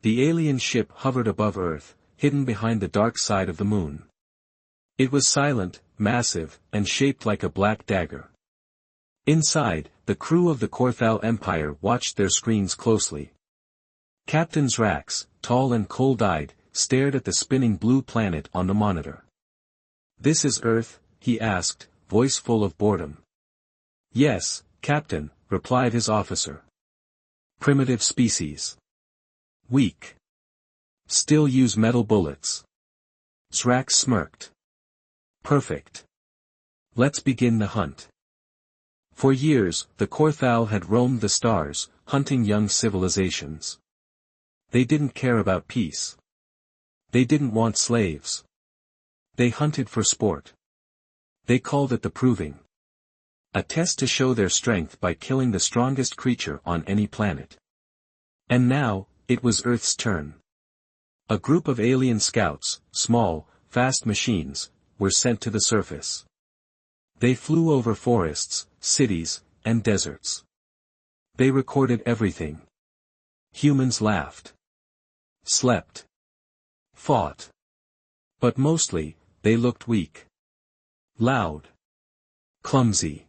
The alien ship hovered above Earth, hidden behind the dark side of the moon. It was silent, massive, and shaped like a black dagger. Inside, the crew of the Korthal Empire watched their screens closely. Captain Zrax, tall and cold-eyed, stared at the spinning blue planet on the monitor. "This is Earth?" he asked, voice full of boredom. "Yes, Captain," replied his officer. "Primitive species. Weak. Still use metal bullets." Zrax smirked. "Perfect. Let's begin the hunt." For years, the Korthal had roamed the stars, hunting young civilizations. They didn't care about peace. They didn't want slaves. They hunted for sport. They called it the proving. A test to show their strength by killing the strongest creature on any planet. And now, it was Earth's turn. A group of alien scouts, small, fast machines, were sent to the surface. They flew over forests, cities, and deserts. They recorded everything. Humans laughed. Slept. Fought. But mostly, they looked weak. Loud. Clumsy.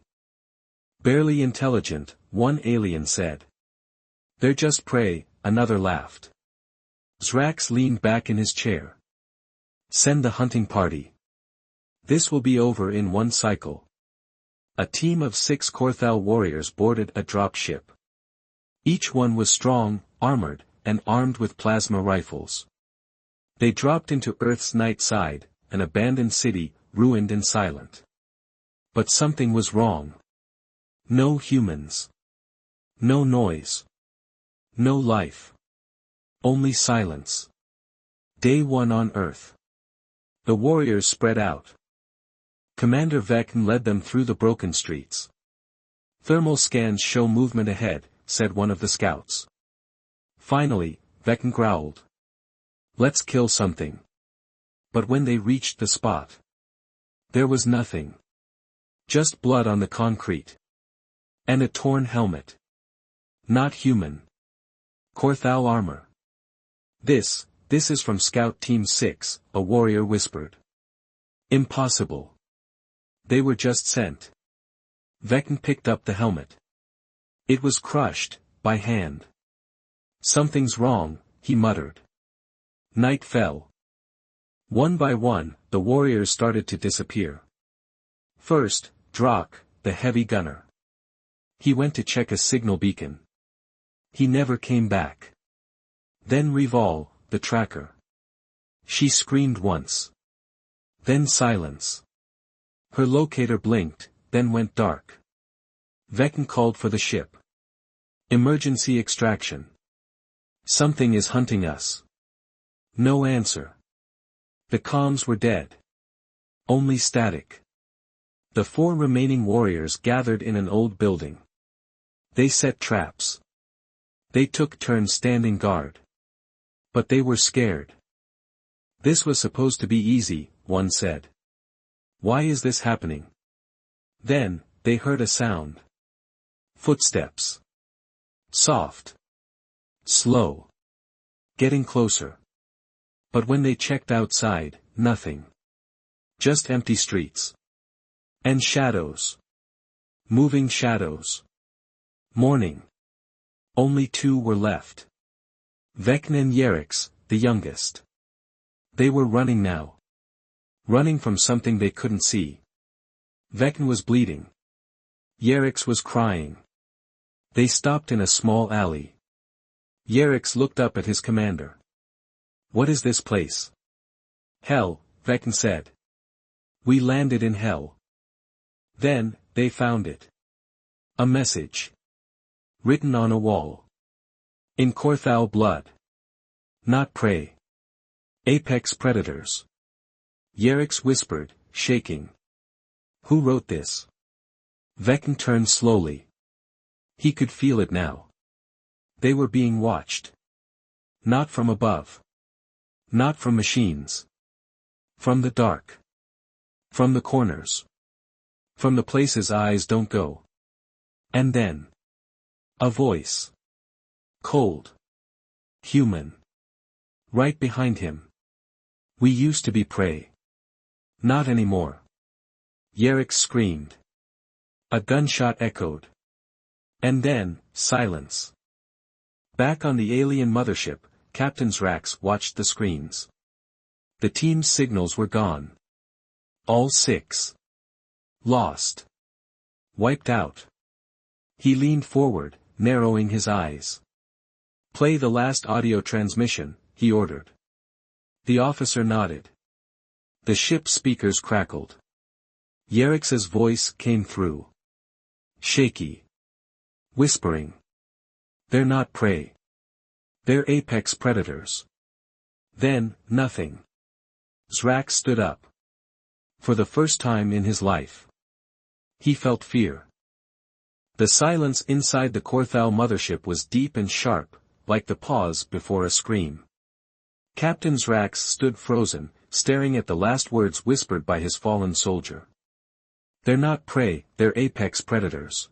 Barely intelligent, one alien said. "They're just prey," another laughed. Zrax leaned back in his chair. "Send the hunting party. This will be over in one cycle." A team of 6 Korthal warriors boarded a drop ship. Each one was strong, armored, and armed with plasma rifles. They dropped into Earth's night side, an abandoned city, ruined and silent. But something was wrong. No humans. No noise. No life. Only silence. Day 1 on Earth. The warriors spread out. Commander Vecna led them through the broken streets. "Thermal scans show movement ahead," said one of the scouts. Finally, Vecna growled. "Let's kill something." But when they reached the spot, there was nothing. Just blood on the concrete. And a torn helmet. Not human. Korthal armor. This is from Scout Team 6, a warrior whispered. "Impossible. They were just sent." Vecna picked up the helmet. It was crushed, by hand. "Something's wrong," he muttered. Night fell. One by one, the warriors started to disappear. First, Drak, the heavy gunner. He went to check a signal beacon. He never came back. Then Rival, the tracker. She screamed once. Then silence. Her locator blinked, then went dark. Vecna called for the ship. "Emergency extraction. Something is hunting us." No answer. The comms were dead. Only static. The 4 remaining warriors gathered in an old building. They set traps. They took turns standing guard. But they were scared. "This was supposed to be easy," one said. "Why is this happening?" Then, they heard a sound. Footsteps. Soft. Slow. Getting closer. But when they checked outside, nothing. Just empty streets. And shadows. Moving shadows. Morning. Only 2 were left. Vecna and Yerix, the youngest. They were running now. Running from something they couldn't see. Vecna was bleeding. Yerix was crying. They stopped in a small alley. Yerix looked up at his commander. "What is this place?" "Hell," Vecna said. "We landed in hell." Then, they found it. A message. Written on a wall. In Korthal blood. Not prey. Apex predators. Yerix whispered, shaking. "Who wrote this?" Vecna turned slowly. He could feel it now. They were being watched. Not from above. Not from machines. From the dark. From the corners. From the places eyes don't go. And then. A voice. Cold. Human. Right behind him. We used to be prey. Not anymore. Yerrick screamed. A gunshot echoed. And then, silence. Back on the alien mothership, Captain Zrax watched the screens. The team's signals were gone. All 6. Lost. Wiped out. He leaned forward, narrowing his eyes. Play the last audio transmission, he ordered. The officer nodded. The ship's speakers crackled. Yerrick's voice came through. Shaky. Whispering. They're not prey. They're apex predators. Then, nothing. Zrax stood up. For the first time in his life. He felt fear. The silence inside the Korthal mothership was deep and sharp, like the pause before a scream. Captain Zrax stood frozen, staring at the last words whispered by his fallen soldier. They're not prey, they're apex predators.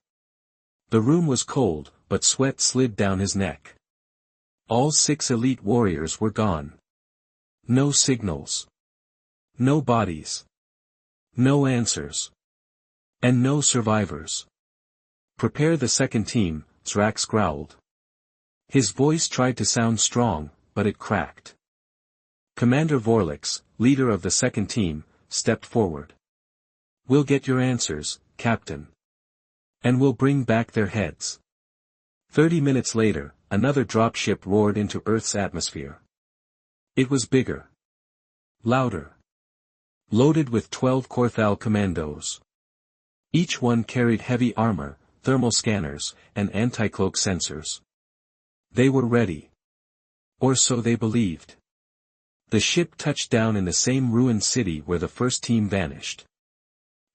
The room was cold, but sweat slid down his neck. All 6 elite warriors were gone. No signals. No bodies. No answers. And no survivors. Prepare the second team, Zrax growled. His voice tried to sound strong, but it cracked. Commander Vorlix, leader of the second team, stepped forward. We'll get your answers, Captain. And we'll bring back their heads. 30 minutes later, another dropship roared into Earth's atmosphere. It was bigger. Louder. Loaded with 12 Korthal commandos. Each one carried heavy armor, thermal scanners, and anti-cloak sensors. They were ready. Or so they believed. The ship touched down in the same ruined city where the first team vanished.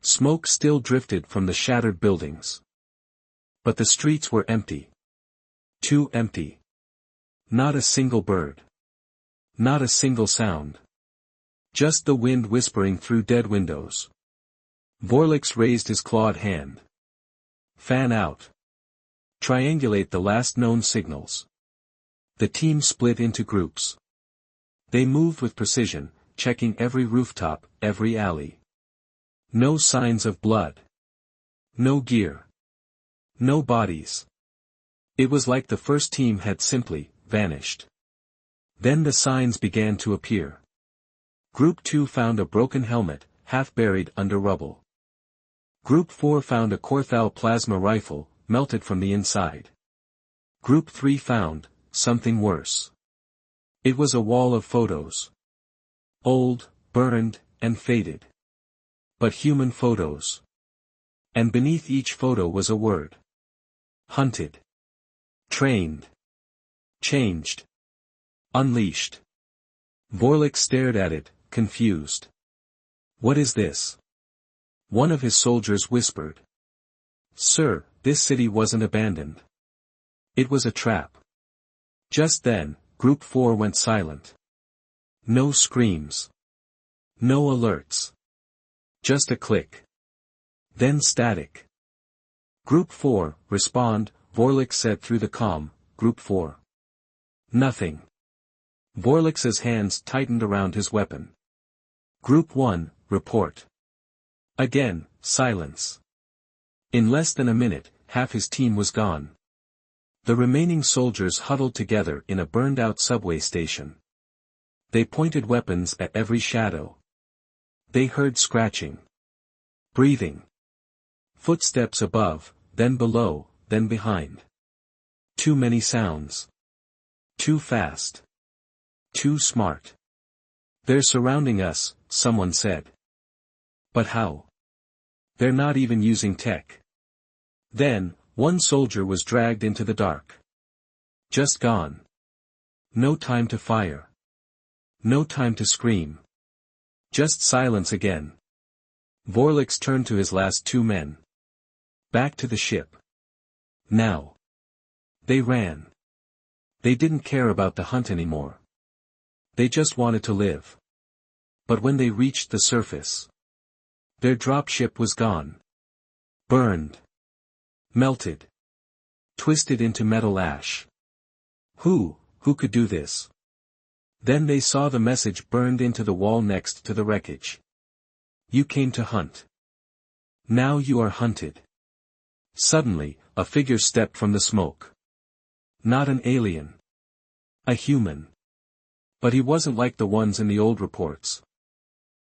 Smoke still drifted from the shattered buildings. But the streets were empty. Too empty. Not a single bird. Not a single sound. Just the wind whispering through dead windows. Vorlix raised his clawed hand. Fan out. Triangulate the last known signals. The team split into groups. They moved with precision, checking every rooftop, every alley. No signs of blood. No gear. No bodies. It was like the first team had simply vanished. Then the signs began to appear. Group 2 found a broken helmet, half buried under rubble. Group 4 found a Korthal plasma rifle, melted from the inside. Group 3 found something worse. It was a wall of photos. Old, burned, and faded. But human photos. And beneath each photo was a word. Hunted. Trained. Changed. Unleashed. Vorlix stared at it, confused. What is this? One of his soldiers whispered. Sir, this city wasn't abandoned. It was a trap. Just then, Group 4 went silent. No screams. No alerts. Just a click. Then static. Group 4, respond, Vorlix said through the comm. Group 4. Nothing. Vorlix's hands tightened around his weapon. Group 1, report. Again, silence. In less than a minute, half his team was gone. The remaining soldiers huddled together in a burned-out subway station. They pointed weapons at every shadow. They heard scratching. Breathing. Footsteps above, then below, then behind. Too many sounds. Too fast. Too smart. They're surrounding us, someone said. But how? They're not even using tech. Then, one soldier was dragged into the dark. Just gone. No time to fire. No time to scream. Just silence again. Vorlix turned to his last 2 men. Back to the ship. Now. They ran. They didn't care about the hunt anymore. They just wanted to live. But when they reached the surface, their dropship was gone. Burned. Melted. Twisted into metal ash. Who could do this? Then they saw the message burned into the wall next to the wreckage. You came to hunt. Now you are hunted. Suddenly, a figure stepped from the smoke. Not an alien. A human. But he wasn't like the ones in the old reports.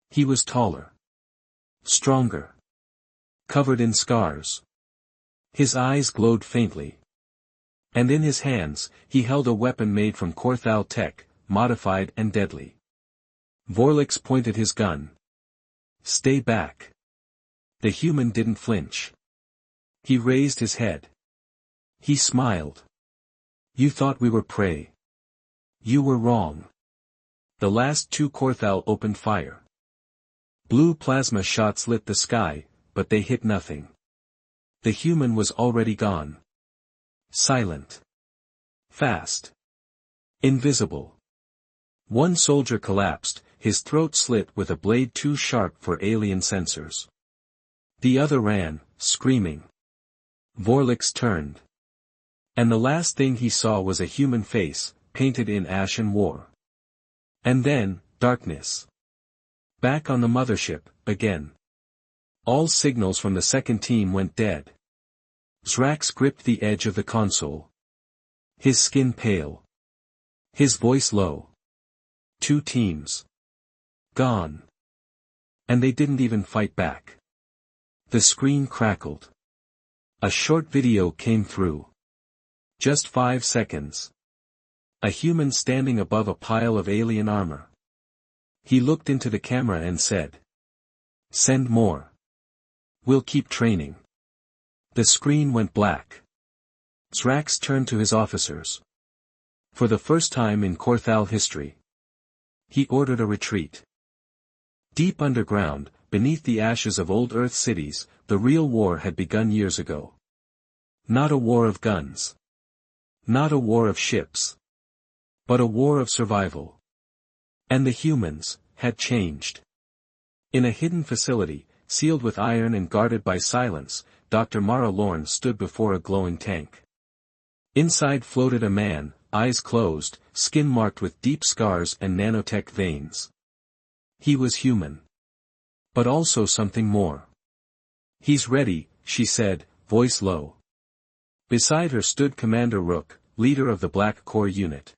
He was taller. Stronger. Covered in scars. His eyes glowed faintly. And in his hands, he held a weapon made from Korthal tech, modified and deadly. Vorlix pointed his gun. Stay back. The human didn't flinch. He raised his head. He smiled. You thought we were prey. You were wrong. The last two Korthal opened fire. Blue plasma shots lit the sky, but they hit nothing. The human was already gone. Silent. Fast. Invisible. One soldier collapsed, his throat slit with a blade too sharp for alien sensors. The other ran, screaming. Vorlix turned. And the last thing he saw was a human face, painted in ash and war. And then, darkness. Back on the mothership, again. All signals from the second team went dead. Zrax gripped the edge of the console. His skin pale. His voice low. 2 teams. Gone. And they didn't even fight back. The screen crackled. A short video came through. Just 5 seconds. A human standing above a pile of alien armor. He looked into the camera and said. Send more. We'll keep training. The screen went black. Zrax turned to his officers. For the first time in Korthal history. He ordered a retreat. Deep underground, beneath the ashes of old Earth cities, the real war had begun years ago. Not a war of guns. Not a war of ships. But a war of survival. And the humans had changed. In a hidden facility, sealed with iron and guarded by silence, Dr. Mara Lorne stood before a glowing tank. Inside floated a man, eyes closed, skin marked with deep scars and nanotech veins. He was human. But also something more. He's ready, she said, voice low. Beside her stood Commander Rook, leader of the Black Core unit.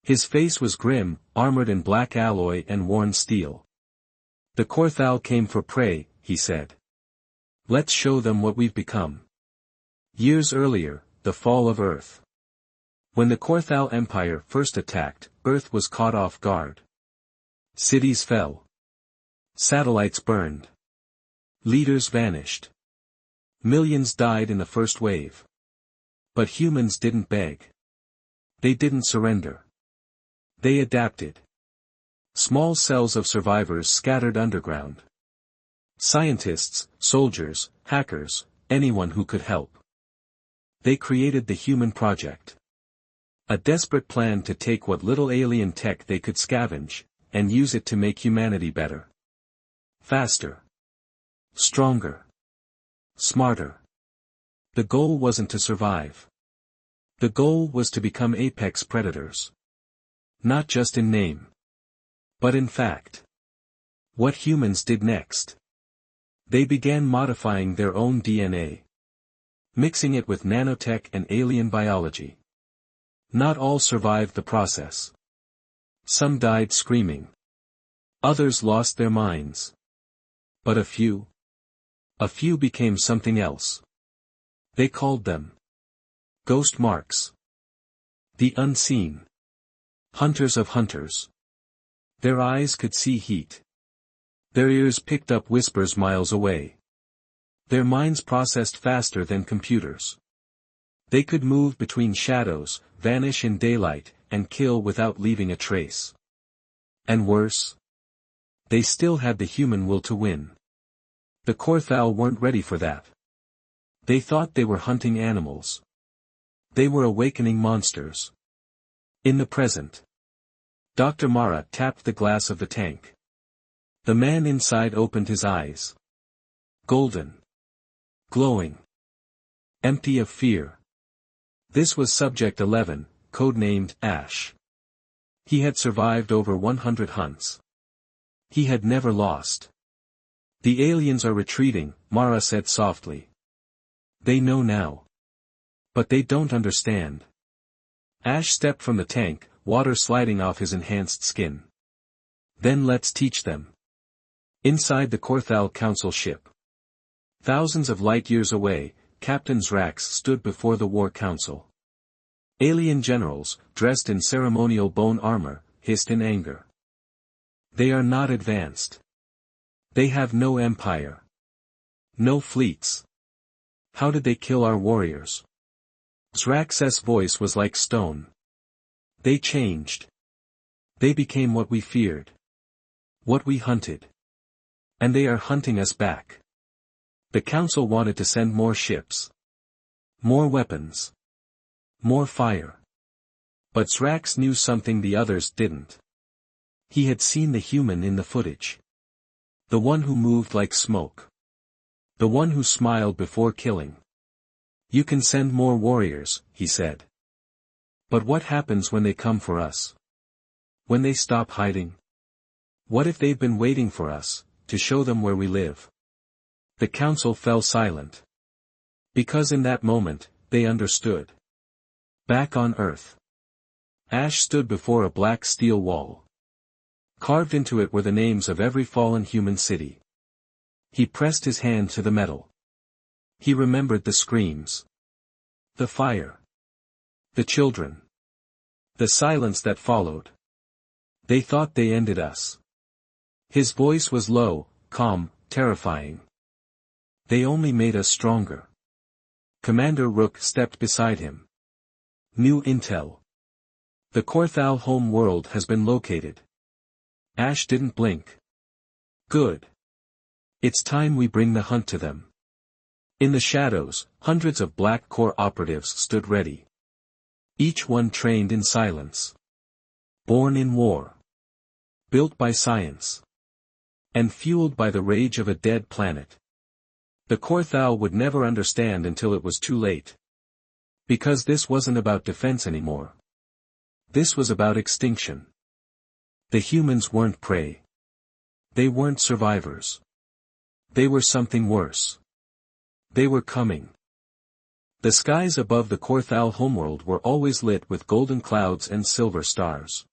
His face was grim, armored in black alloy and worn steel. The Korthal came for prey, he said. Let's show them what we've become. Years earlier, the fall of Earth. When the Korthal Empire first attacked, Earth was caught off guard. Cities fell. Satellites burned. Leaders vanished. Millions died in the first wave. But humans didn't beg. They didn't surrender. They adapted. Small cells of survivors scattered underground. Scientists, soldiers, hackers, anyone who could help. They created the Human Project. A desperate plan to take what little alien tech they could scavenge, and use it to make humanity better. Faster. Stronger. Smarter. The goal wasn't to survive. The goal was to become apex predators. Not just in name. But in fact. What humans did next. They began modifying their own DNA. Mixing it with nanotech and alien biology. Not all survived the process. Some died screaming. Others lost their minds. But a few became something else. They called them ghost marks. The unseen. Hunters of hunters. Their eyes could see heat. Their ears picked up whispers miles away. Their minds processed faster than computers. They could move between shadows, vanish in daylight, and kill without leaving a trace. And worse? They still had the human will to win. The Korthal weren't ready for that. They thought they were hunting animals. They were awakening monsters. In the present. Dr. Mara tapped the glass of the tank. The man inside opened his eyes. Golden. Glowing. Empty of fear. This was Subject 11, codenamed Ash. He had survived over 100 hunts. He had never lost. The aliens are retreating, Mara said softly. They know now. But they don't understand. Ash stepped from the tank, water sliding off his enhanced skin. Then let's teach them. Inside the Korthal Council ship. Thousands of light-years away, Captain Zrax stood before the War Council. Alien generals, dressed in ceremonial bone armor, hissed in anger. They are not advanced. They have no empire. No fleets. How did they kill our warriors? Zrax's voice was like stone. They changed. They became what we feared. What we hunted. And they are hunting us back. The council wanted to send more ships. More weapons. More fire. But Zrax knew something the others didn't. He had seen the human in the footage. The one who moved like smoke. The one who smiled before killing. You can send more warriors, he said. But what happens when they come for us? When they stop hiding? What if they've been waiting for us, to show them where we live? The council fell silent. Because in that moment, they understood. Back on Earth. Ash stood before a black steel wall. Carved into it were the names of every fallen human city. He pressed his hand to the metal. He remembered the screams. The fire. The children. The silence that followed. They thought they ended us. His voice was low, calm, terrifying. They only made us stronger. Commander Rook stepped beside him. New intel. The Korthal home world has been located. Ash didn't blink. Good. It's time we bring the hunt to them. In the shadows, hundreds of Black Corps operatives stood ready. Each one trained in silence. Born in war. Built by science. And fueled by the rage of a dead planet. The Korthal would never understand until it was too late. Because this wasn't about defense anymore. This was about extinction. The humans weren't prey. They weren't survivors. They were something worse. They were coming. The skies above the Korthal homeworld were always lit with golden clouds and silver stars.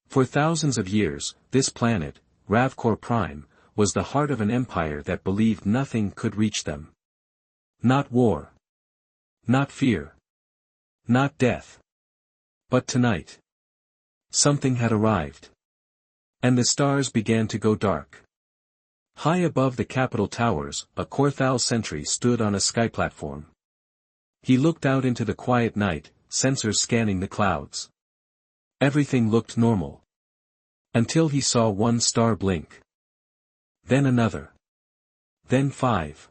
For thousands of years, this planet, Ravkor Prime, was the heart of an empire that believed nothing could reach them. Not war. Not fear. Not death. But tonight. Something had arrived. And the stars began to go dark. High above the capital towers, a Korthal sentry stood on a sky platform. He looked out into the quiet night, sensors scanning the clouds. Everything looked normal. Until he saw one star blink. Then another. Then 5.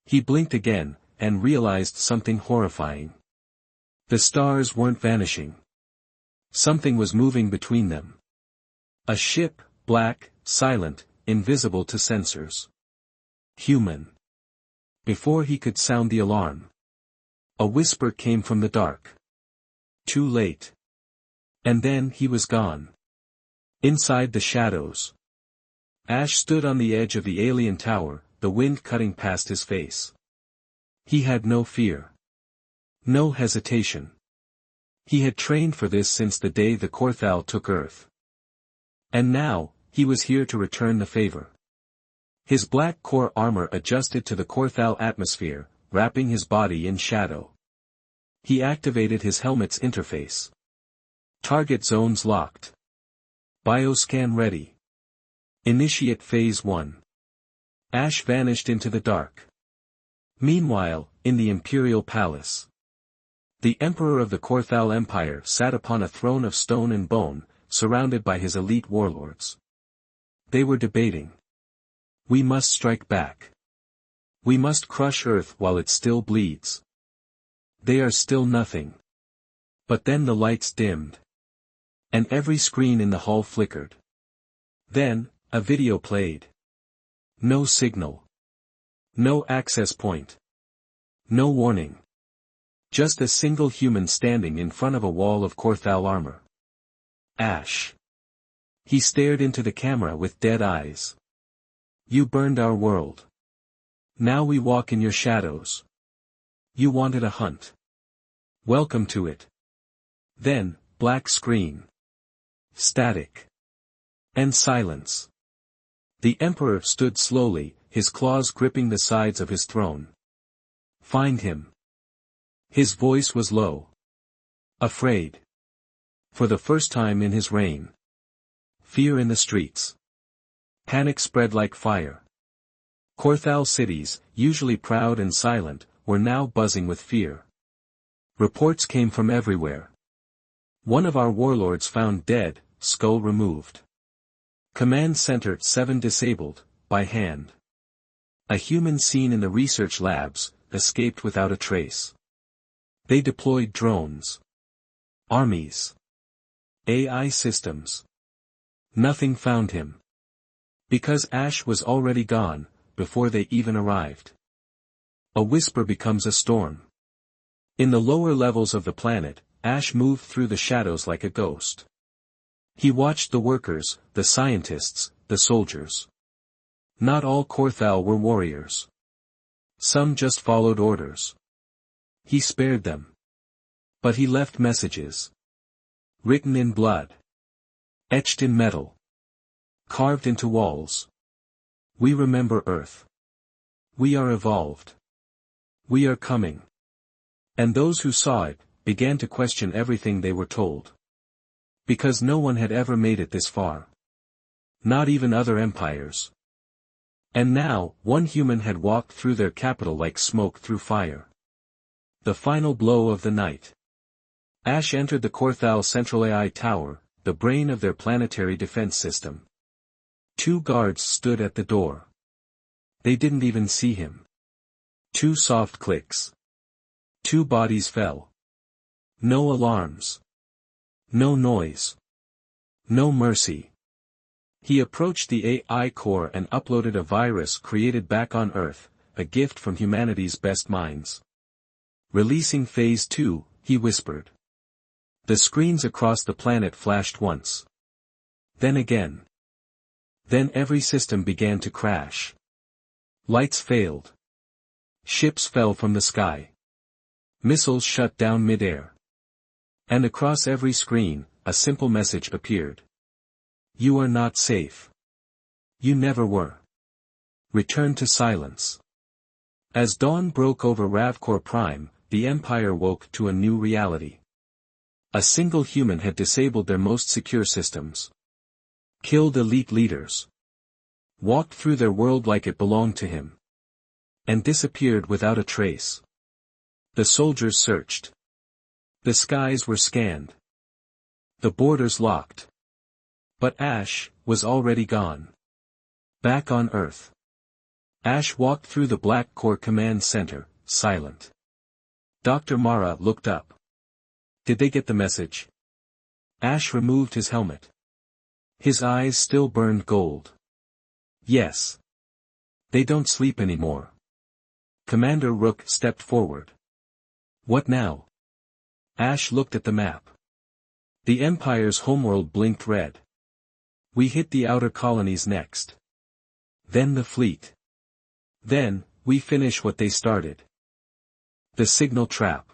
He blinked again, and realized something horrifying. The stars weren't vanishing. Something was moving between them. A ship, black, silent, invisible to sensors. Human. Before he could sound the alarm. A whisper came from the dark. Too late. And then he was gone. Inside the shadows. Ash stood on the edge of the alien tower, the wind cutting past his face. He had no fear. No hesitation. He had trained for this since the day the Korthal took Earth. And now, he was here to return the favor. His black core armor adjusted to the Korthal atmosphere, wrapping his body in shadow. He activated his helmet's interface. Target zones locked. Bioscan ready. Initiate Phase 1. Ash vanished into the dark. Meanwhile, in the Imperial Palace. The Emperor of the Korthal Empire sat upon a throne of stone and bone, surrounded by his elite warlords. They were debating. We must strike back. We must crush Earth while it still bleeds. They are still nothing. But then the lights dimmed. And every screen in the hall flickered. Then, a video played. No signal. No access point. No warning. Just a single human standing in front of a wall of Korthal armor. Ash. He stared into the camera with dead eyes. You burned our world. Now we walk in your shadows. You wanted a hunt. Welcome to it. Then, black screen. Static. And silence. The Emperor stood slowly, his claws gripping the sides of his throne. Find him. His voice was low. Afraid. For the first time in his reign. Fear in the streets. Panic spread like fire. Korthal cities, usually proud and silent, were now buzzing with fear. Reports came from everywhere. One of our warlords found dead, skull removed. Command Center 7 disabled, by hand. A human seen in the research labs, escaped without a trace. They deployed drones. Armies. AI systems. Nothing found him. Because Ash was already gone, before they even arrived. A whisper becomes a storm. In the lower levels of the planet, Ash moved through the shadows like a ghost. He watched the workers, the scientists, the soldiers. Not all Korthal were warriors. Some just followed orders. He spared them. But he left messages. Written in blood. Etched in metal. Carved into walls. We remember Earth. We are evolved. We are coming. And those who saw it, began to question everything they were told. Because no one had ever made it this far. Not even other empires. And now, one human had walked through their capital like smoke through fire. The final blow of the night. Ash entered the Korthal Central AI Tower, the brain of their planetary defense system. 2 guards stood at the door. They didn't even see him. 2 soft clicks. 2 bodies fell. No alarms. No noise. No mercy. He approached the AI core and uploaded a virus created back on Earth, a gift from humanity's best minds. Releasing Phase 2, he whispered. The screens across the planet flashed once. Then again. Then every system began to crash. Lights failed. Ships fell from the sky. Missiles shut down mid-air. And across every screen, a simple message appeared. You are not safe. You never were. Return to silence. As dawn broke over Ravkor Prime, the Empire woke to a new reality. A single human had disabled their most secure systems. Killed elite leaders. Walked through their world like it belonged to him. And disappeared without a trace. The soldiers searched. The skies were scanned. The borders locked. But Ash was already gone. Back on Earth. Ash walked through the Black Core Command Center, silent. Dr. Mara looked up. Did they get the message? Ash removed his helmet. His eyes still burned gold. Yes. They don't sleep anymore. Commander Rook stepped forward. What now? Ash looked at the map. The Empire's homeworld blinked red. We hit the outer colonies next. Then the fleet. Then, we finish what they started. The signal trap.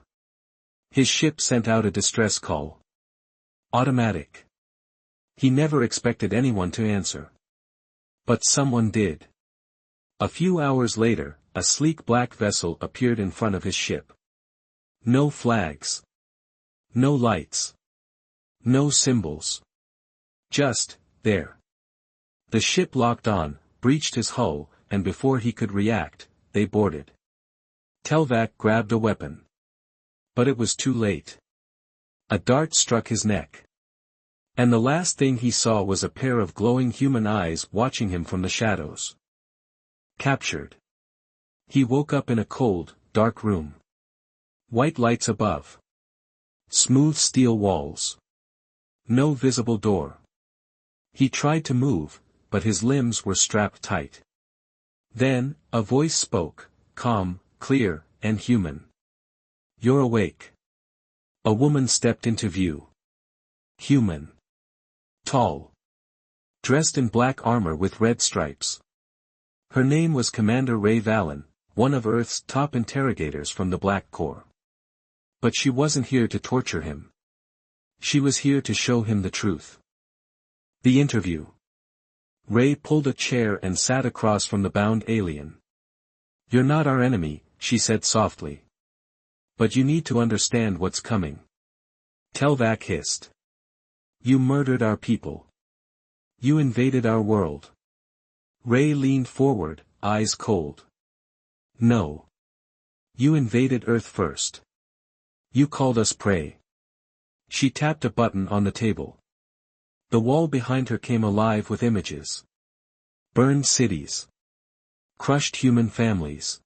His ship sent out a distress call. Automatic. He never expected anyone to answer. But someone did. A few hours later, a sleek black vessel appeared in front of his ship. No flags. No lights. No symbols. Just, there. The ship locked on, breached his hull, and before he could react, they boarded. Telvac grabbed a weapon. But it was too late. A dart struck his neck. And the last thing he saw was a pair of glowing human eyes watching him from the shadows. Captured. He woke up in a cold, dark room. White lights above. Smooth steel walls. No visible door. He tried to move, but his limbs were strapped tight. Then, a voice spoke, calm, clear, and human. You're awake. A woman stepped into view. Human. Tall. Dressed in black armor with red stripes. Her name was Commander Ray Vallon, one of Earth's top interrogators from the Black Corps. But she wasn't here to torture him. She was here to show him the truth. The interview. Ray pulled a chair and sat across from the bound alien. "You're not our enemy," she said softly. "But you need to understand what's coming." Telvac hissed. "You murdered our people. You invaded our world." Ray leaned forward, eyes cold. "No. You invaded Earth first. You called us prey." She tapped a button on the table. The wall behind her came alive with images. Burned cities. Crushed human families.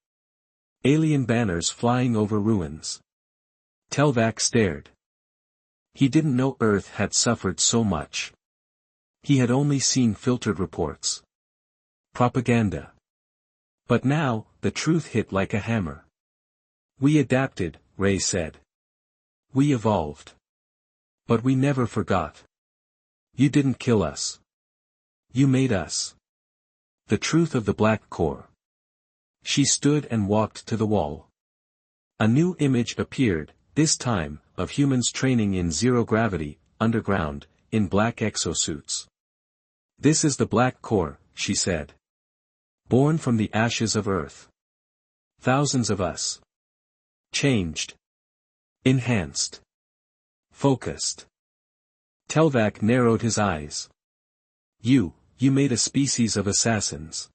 Alien banners flying over ruins. Telvac stared. He didn't know Earth had suffered so much. He had only seen filtered reports. Propaganda. But now, the truth hit like a hammer. "We adapted," Ray said. "We evolved. But we never forgot. You didn't kill us. You made us." The truth of the Black Corps. She stood and walked to the wall. A new image appeared, this time, of humans training in zero-gravity, underground, in black exosuits. "This is the Black Corps," she said. "Born from the ashes of Earth. Thousands of us. Changed. Enhanced. Focused." Telvac narrowed his eyes. You made a species of assassins."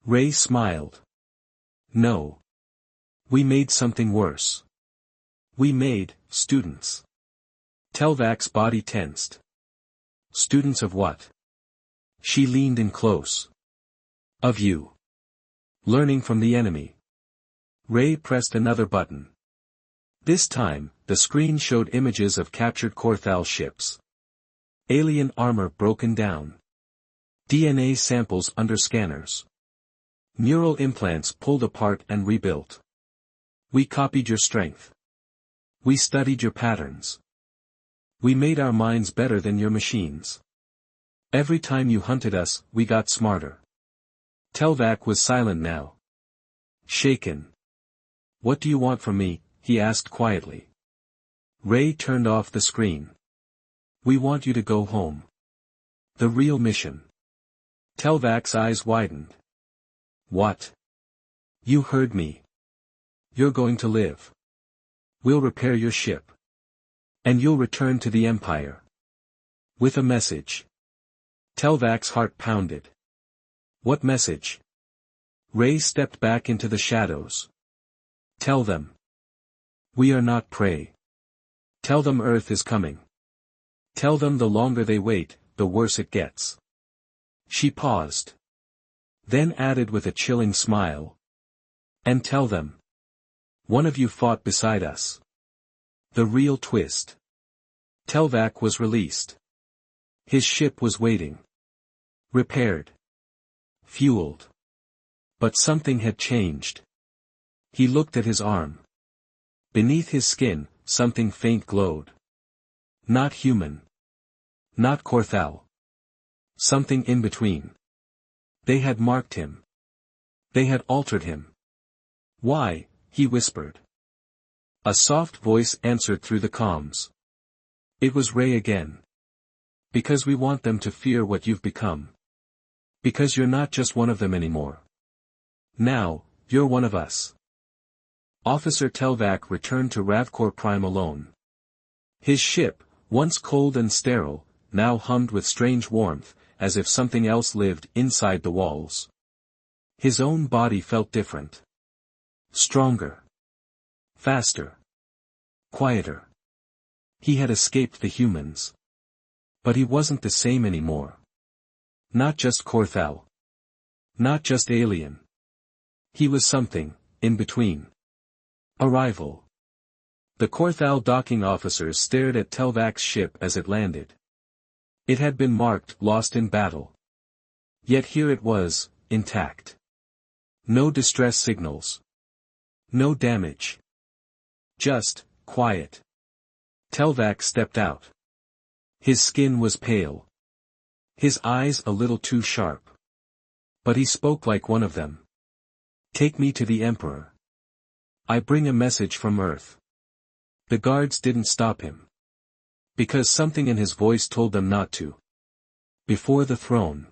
Ray smiled. "No. We made something worse. We made students." Telvac's body tensed. "Students of what?" She leaned in close. "Of you. Learning from the enemy." Ray pressed another button. This time, the screen showed images of captured Korthal ships. Alien armor broken down. DNA samples under scanners. Neural implants pulled apart and rebuilt. "We copied your strength. We studied your patterns. We made our minds better than your machines. Every time you hunted us, we got smarter." Telvac was silent now. Shaken. "What do you want from me?" he asked quietly. Ray turned off the screen. "We want you to go home. The real mission." Telvac's eyes widened. "What?" "You heard me. You're going to live. We'll repair your ship. And you'll return to the Empire. With a message." Telvac's heart pounded. "What message?" Ray stepped back into the shadows. "Tell them. We are not prey. Tell them Earth is coming. Tell them the longer they wait, the worse it gets." She paused. Then added with a chilling smile. "And tell them. One of you fought beside us." The real twist. Telvac was released. His ship was waiting. Repaired. Fueled. But something had changed. He looked at his arm. Beneath his skin, something faint glowed. Not human. Not Korthal. Something in between. They had marked him. They had altered him. "Why?" he whispered. A soft voice answered through the comms. It was Ray again. "Because we want them to fear what you've become. Because you're not just one of them anymore. Now, you're one of us." Officer Telvac returned to Ravcor Prime alone. His ship, once cold and sterile, now hummed with strange warmth, as if something else lived inside the walls. His own body felt different. Stronger. Faster. Quieter. He had escaped the humans. But he wasn't the same anymore. Not just Korthal. Not just alien. He was something, in between. Arrival. The Korthal docking officers stared at Telvac's ship as it landed. It had been marked lost in battle. Yet here it was, intact. No distress signals. No damage. Just, quiet. Telvac stepped out. His skin was pale. His eyes a little too sharp. But he spoke like one of them. Take me to the Emperor. I bring a message from Earth. The guards didn't stop him. Because something in his voice told them not to. Before the throne.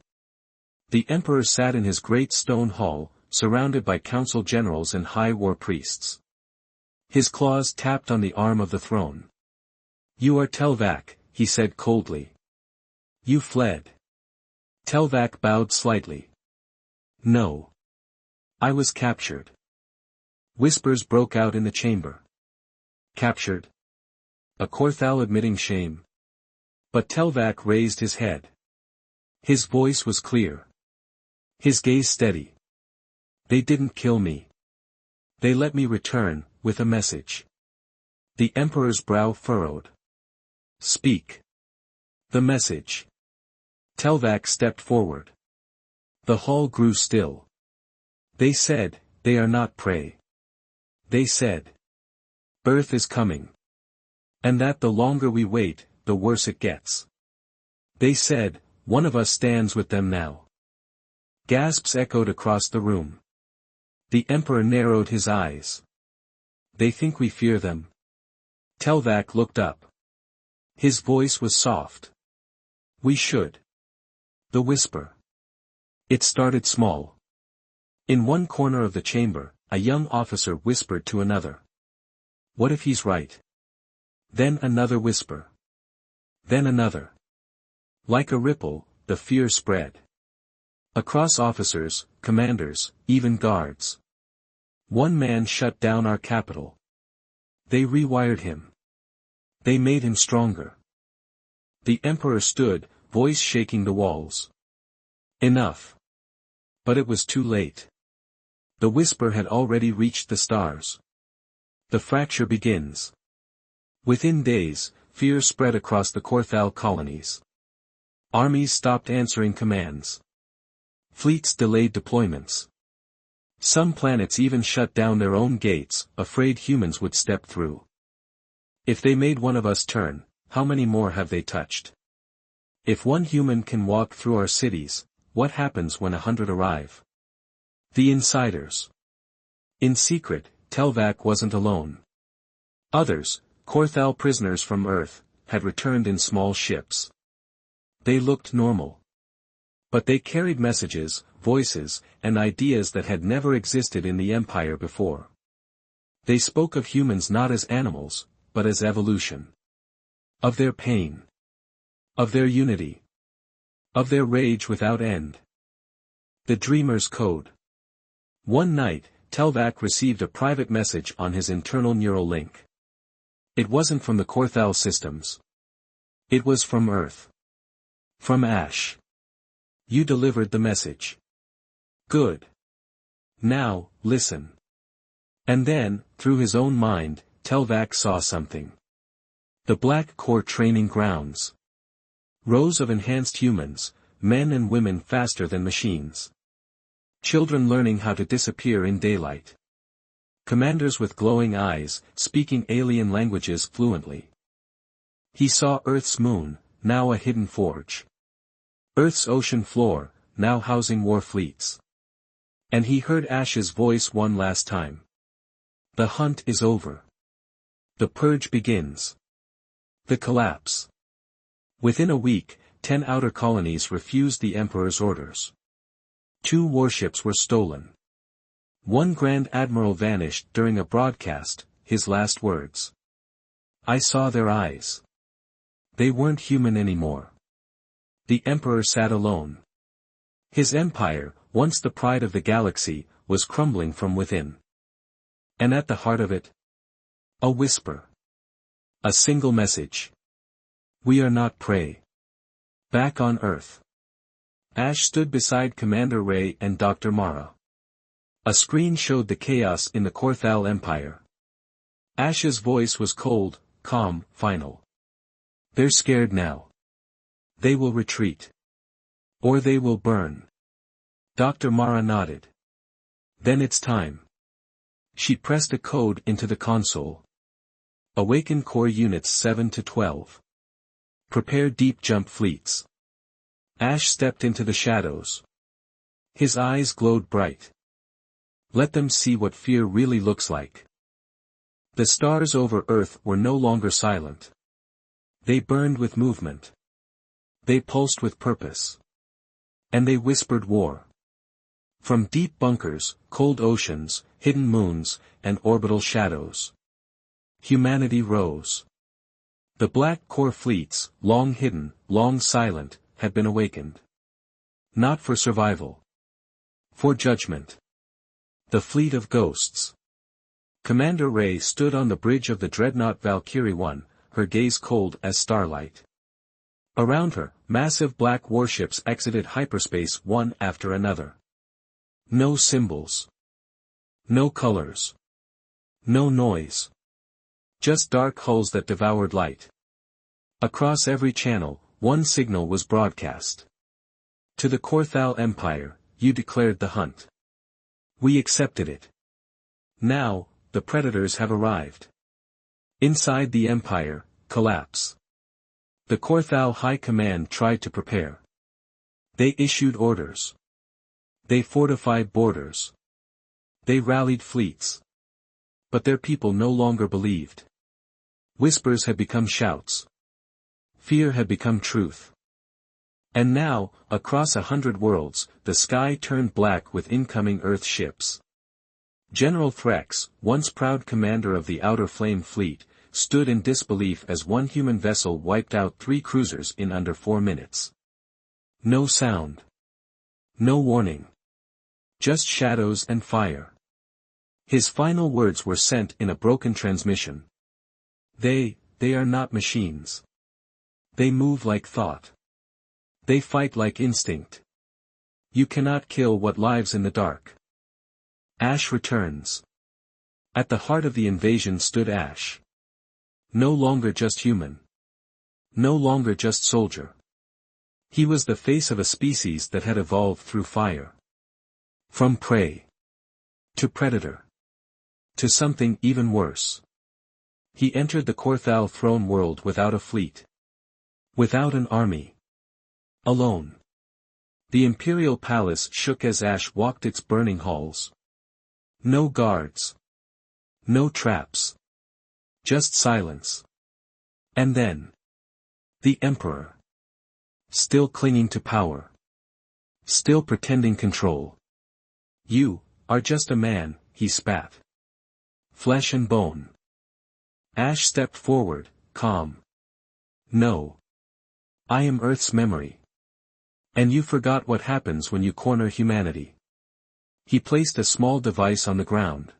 The Emperor sat in his great stone hall, surrounded by council generals and high war priests. His claws tapped on the arm of the throne. You are Telvac, he said coldly. You fled. Telvac bowed slightly. No. I was captured. Whispers broke out in the chamber. Captured? A Korthal admitting shame. But Telvac raised his head. His voice was clear. His gaze steady. They didn't kill me. They let me return, with a message. The Emperor's brow furrowed. Speak. The message. Telvac stepped forward. The hall grew still. They said, they are not prey. They said. Earth is coming. And that the longer we wait, the worse it gets. They said, one of us stands with them now. Gasps echoed across the room. The Emperor narrowed his eyes. They think we fear them. Telvac looked up. His voice was soft. We should. The whisper. It started small. In one corner of the chamber, a young officer whispered to another. What if he's right? Then another whisper. Then another. Like a ripple, the fear spread. Across officers, commanders, even guards. One man shut down our capital. They rewired him. They made him stronger. The Emperor stood, voice shaking the walls. Enough. But it was too late. The whisper had already reached the stars. The fracture begins. Within days, fear spread across the Korthal colonies. Armies stopped answering commands. Fleets delayed deployments. Some planets even shut down their own gates, afraid humans would step through. If they made one of us turn, how many more have they touched? If one human can walk through our cities, what happens when 100 arrive? The insiders. In secret, Telvac wasn't alone. Others, Korthal prisoners from Earth, had returned in small ships. They looked normal. But they carried messages, voices, and ideas that had never existed in the Empire before. They spoke of humans not as animals, but as evolution. Of their pain. Of their unity. Of their rage without end. The Dreamer's Code. One night, Telvac received a private message on his internal neural link. It wasn't from the Korthal systems. It was from Earth. From Ash. You delivered the message. Good. Now, listen. And then, through his own mind, Telvac saw something. The Black Core training grounds. Rows of enhanced humans, men and women faster than machines. Children learning how to disappear in daylight. Commanders with glowing eyes, speaking alien languages fluently. He saw Earth's moon, now a hidden forge. Earth's ocean floor, now housing war fleets. And he heard Ash's voice one last time. The hunt is over. The purge begins. The collapse. Within a week, 10 outer colonies refused the Emperor's orders. 2 warships were stolen. One Grand Admiral vanished during a broadcast, his last words. I saw their eyes. They weren't human anymore. The Emperor sat alone. His empire, once the pride of the galaxy, was crumbling from within. And at the heart of it? A whisper. A single message. We are not prey. Back on Earth. Ash stood beside Commander Ray and Dr. Mara. A screen showed the chaos in the Korthal Empire. Ash's voice was cold, calm, final. They're scared now. They will retreat. Or they will burn. Dr. Mara nodded. Then it's time. She pressed a code into the console. Awaken core units 7 to 12. Prepare deep jump fleets. Ash stepped into the shadows. His eyes glowed bright. Let them see what fear really looks like. The stars over Earth were no longer silent. They burned with movement. They pulsed with purpose. And they whispered war. From deep bunkers, cold oceans, hidden moons, and orbital shadows, humanity rose. The black core fleets, long hidden, long silent, had been awakened. Not for survival. For judgment. The fleet of ghosts. Commander Ray stood on the bridge of the dreadnought Valkyrie 1, her gaze cold as starlight. Around her, massive black warships exited hyperspace one after another. No symbols. No colors. No noise. Just dark hulls that devoured light. Across every channel, one signal was broadcast. To the Korthal Empire, you declared the hunt. We accepted it. Now, the predators have arrived. Inside the Empire, collapse. The Korthal High Command tried to prepare. They issued orders. They fortified borders. They rallied fleets. But their people no longer believed. Whispers had become shouts. Fear had become truth. And now, across 100 worlds, the sky turned black with incoming Earth ships. General Threx, once proud commander of the Outer Flame Fleet, stood in disbelief as one human vessel wiped out 3 cruisers in under 4 minutes. No sound. No warning. Just shadows and fire. His final words were sent in a broken transmission. They are not machines. They move like thought. They fight like instinct. You cannot kill what lives in the dark. Ash returns. At the heart of the invasion stood Ash. No longer just human. No longer just soldier. He was the face of a species that had evolved through fire. From prey. To predator. To something even worse. He entered the Korthal throne world without a fleet. Without an army. Alone. The Imperial Palace shook as Ash walked its burning halls. No guards. No traps. Just silence. And then. The Emperor. Still clinging to power. Still pretending control. You are just a man, he spat. Flesh and bone. Ash stepped forward, calm. No. I am Earth's memory. And you forgot what happens when you corner humanity. He placed a small device on the ground.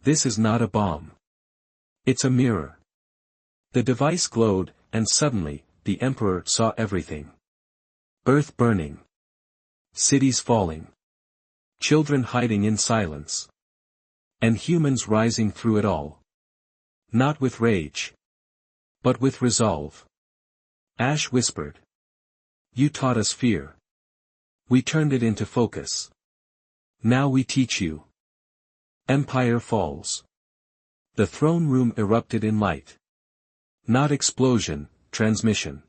This is not a bomb. It's a mirror. The device glowed, and suddenly, the Emperor saw everything. Earth burning. Cities falling. Children hiding in silence. And humans rising through it all. Not with rage. But with resolve. Ash whispered. You taught us fear. We turned it into focus. Now we teach you. Empire falls. The throne room erupted in light. Not explosion, transmission.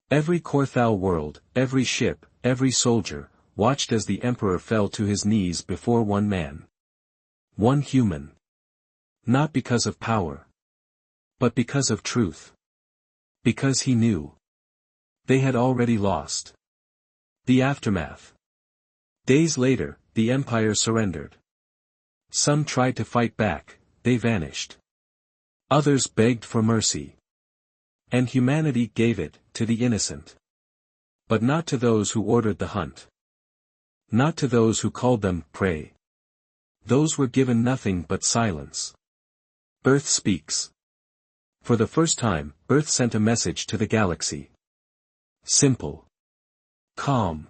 Every Korthal world, every ship, every soldier, watched as the Emperor fell to his knees before one man. One human. Not because of power. But because of truth. Because he knew. They had already lost. The aftermath. Days later, the Empire surrendered. Some tried to fight back, they vanished. Others begged for mercy. And humanity gave it, to the innocent. But not to those who ordered the hunt. Not to those who called them prey. Those were given nothing but silence. Earth speaks. For the first time, Earth sent a message to the galaxy. Simple. Calm.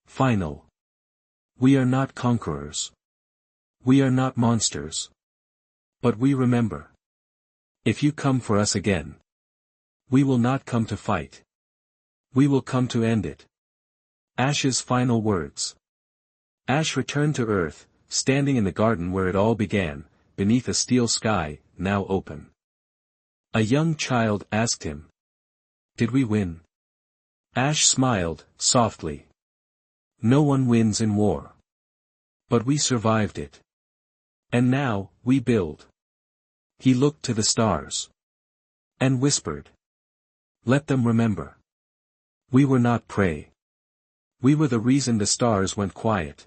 Final. We are not conquerors. We are not monsters. But we remember. If you come for us again. We will not come to fight. We will come to end it. Ash's final words. Ash returned to Earth, standing in the garden where it all began, beneath a steel sky, now open. A young child asked him. Did we win? Ash smiled, softly. No one wins in war. But we survived it. And now, we build. He looked to the stars. And whispered. Let them remember. We were not prey. We were the reason the stars went quiet.